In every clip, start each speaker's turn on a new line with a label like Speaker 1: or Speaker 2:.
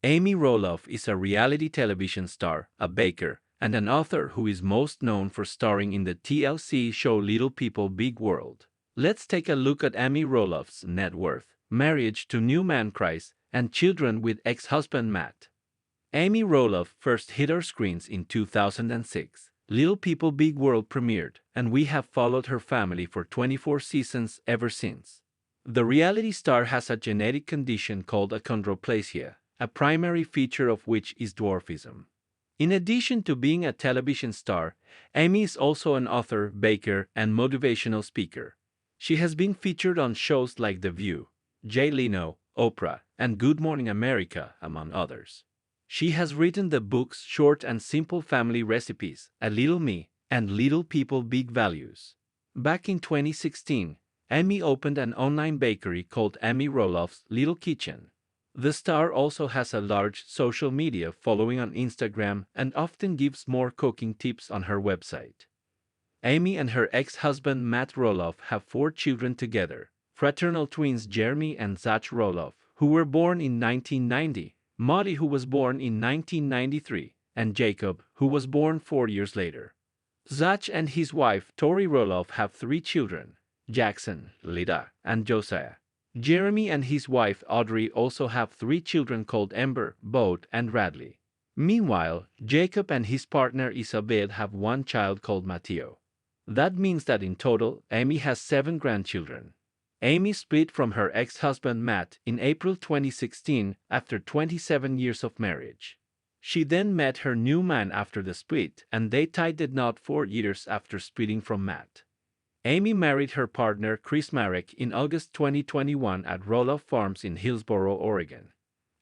Speaker 1: Amy Roloff is a reality television star, a baker, and an author who is most known for starring in the TLC show Little People Big World. Let's take a look at Amy Roloff's net worth, marriage to new man Chris, and children with ex-husband Matt. Amy Roloff first hit our screens in 2006. Little People Big World premiered, and we have followed her family for 24 seasons ever since. The reality star has a genetic condition called achondroplasia, a primary feature of which is dwarfism. In addition to being a television star, Amy is also an author, baker, and motivational speaker. She has been featured on shows like The View, Jay Leno, Oprah, and Good Morning America, among others. She has written the books Short and Simple Family Recipes, A Little Me, and Little People Big Values. Back in 2016, Amy opened an online bakery called Amy Roloff's Little Kitchen. The star also has a large social media following on Instagram and often gives more cooking tips on her website. Amy and her ex-husband Matt Roloff have 4 children together, fraternal twins Jeremy and Zach Roloff, who were born in 1990, Maudie, who was born in 1993, and Jacob, who was born 4 years later. Zach and his wife Tori Roloff have 3 children, Jackson, Lida, and Josiah. Jeremy and his wife Audrey also have 3 children called Ember, Bode, and Radley. Meanwhile, Jacob and his partner Isabel have 1 child called Mateo. That means that in total, Amy has 7 grandchildren. Amy split from her ex-husband Matt in April 2016 after 27 years of marriage. She then met her new man after the split, and they tied the knot 4 years after splitting from Matt. Amy married her partner Chris Marek in August 2021 at Roloff Farms in Hillsboro, Oregon.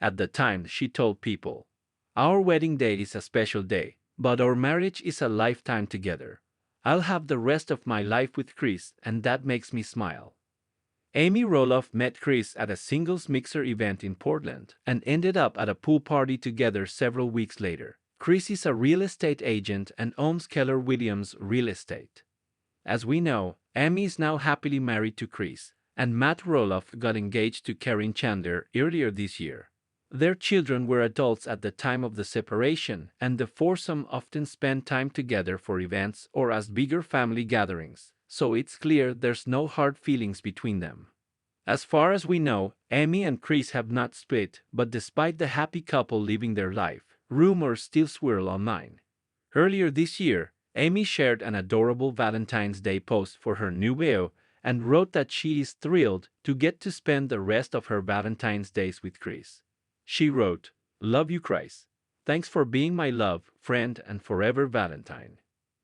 Speaker 1: At the time, she told People, "Our wedding day is a special day, but our marriage is a lifetime together. I'll have the rest of my life with Chris, and that makes me smile." Amy Roloff met Chris at a singles mixer event in Portland and ended up at a pool party together several weeks later. Chris is a real estate agent and owns Keller Williams Real Estate. As we know, Amy is now happily married to Chris, and Matt Roloff got engaged to Karen Chandler earlier this year. Their children were adults at the time of the separation, and the foursome often spend time together for events or as bigger family gatherings, so it's clear there's no hard feelings between them. As far as we know, Amy and Chris have not split, but despite the happy couple living their life, rumors still swirl online. Earlier this year, Amy shared an adorable Valentine's Day post for her new bio and wrote that she is thrilled to get to spend the rest of her Valentine's days with Chris. She wrote, "Love you, Chris. Thanks for being my love, friend, and forever Valentine."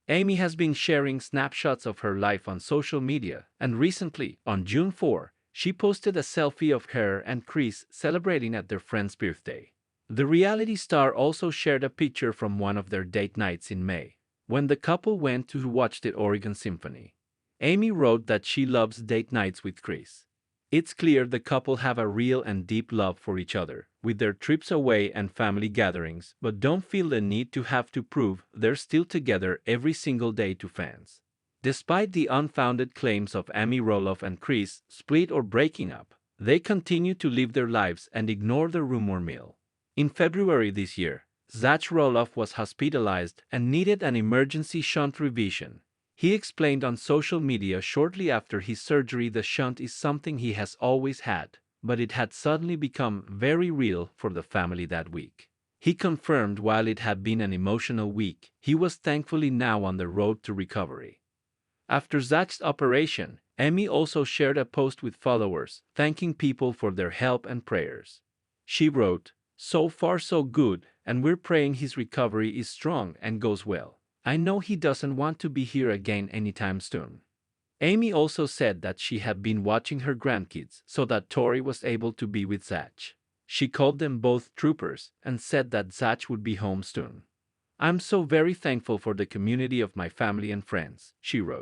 Speaker 1: Amy has been sharing snapshots of her life on social media, and recently, on June 4, she posted a selfie of her and Chris celebrating at their friend's birthday. The reality star also shared a picture from one of their date nights in May, when the couple went to watch the Oregon Symphony. Amy wrote that she loves date nights with Chris. It's clear the couple have a real and deep love for each other, with their trips away and family gatherings, but don't feel the need to have to prove they're still together every single day to fans. Despite the unfounded claims of Amy Roloff and Chris split or breaking up, they continue to live their lives and ignore the rumor mill. In February this year, Zach Roloff was hospitalized and needed an emergency shunt revision. He explained on social media shortly after his surgery the shunt is something he has always had, but it had suddenly become very real for the family that week. He confirmed while it had been an emotional week, he was thankfully now on the road to recovery. After Zach's operation, Amy also shared a post with followers, thanking people for their help and prayers. She wrote, "So far so good, and we're praying his recovery is strong and goes well. I know he doesn't want to be here again anytime soon." Amy also said that she had been watching her grandkids so that Tori was able to be with Zach. She called them both troopers and said that Zach would be home soon. "I'm so very thankful for the community of my family and friends," she wrote.